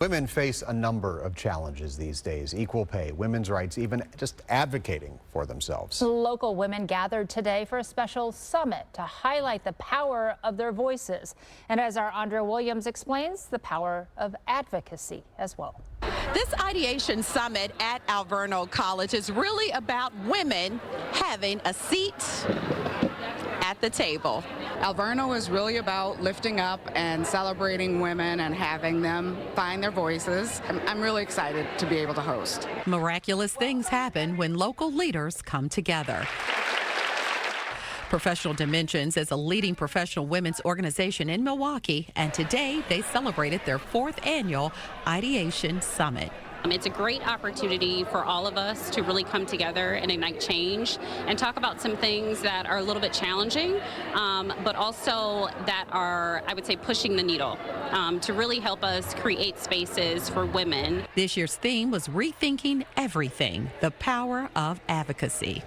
Women face a number of challenges these days: equal pay, women's rights, even just advocating for themselves. Local women gathered today for a special summit to highlight the power of their voices. And as our Andrea Williams explains, the power of advocacy as well. This Ideation Summit at Alverno College is really about women having a seat at the table. Alverno is really about lifting up and celebrating women and having them find their voices. I'm really excited to be able to host. Miraculous things happen when local leaders come together. Professional Dimensions is a leading professional women's organization in Milwaukee, and today they celebrated their 4th annual Ideation Summit. It's a great opportunity for all of us to really come together and ignite change and talk about some things that are a little bit challenging, but also that are, I would say, pushing the needle to really help us create spaces for women. This year's theme was Rethinking Everything, the power of advocacy.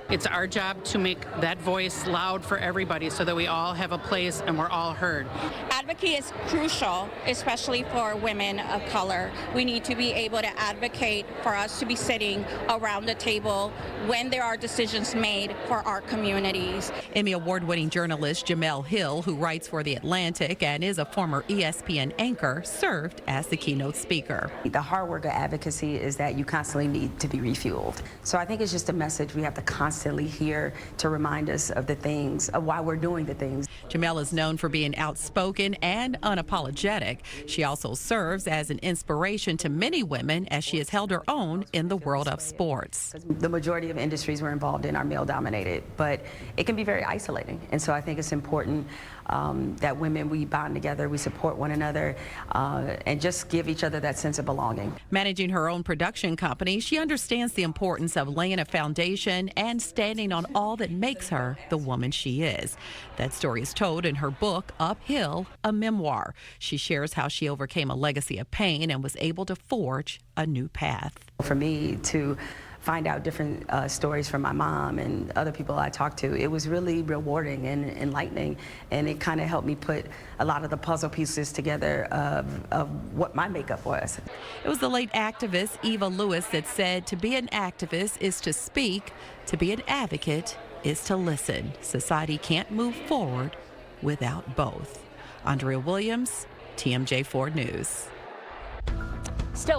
It's our job to make that voice loud for everybody so that we all have a place and we're all heard. Advocacy is crucial, especially for women of color. We need to be able to advocate for us to be sitting around the table when there are decisions made for our communities. Emmy Award-winning journalist Jamel Hill, who writes for The Atlantic and is a former ESPN anchor, served as the keynote speaker. The hard work of advocacy is that you constantly need to be refueled. So I think it's just a message we have to constantly hear to remind us of the things, of why we're doing the things. Jamel is known for being outspoken and unapologetic. She also serves as an inspiration to many women as she has held her own in the world of sports. The majority of industries we're involved in are male-dominated, but it can be very isolating. And so I think it's important that women, we bond together, we support one another, and just give each other that sense of belonging. Managing her own production company, she understands the importance of laying a foundation and standing on all that makes her the woman she is. That story is told in her book, Uphill, a memoir. She shares how she overcame a legacy of pain and was able to forge a new path. For me to find out different stories from my mom and other people I talked to, it was really rewarding and enlightening, and it kind of helped me put a lot of the puzzle pieces together of what my makeup was. It was the late activist Eva Lewis that said, to be an activist is to speak, to be an advocate is to listen. Society can't move forward without both. Andrea Williams, TMJ4 News. Still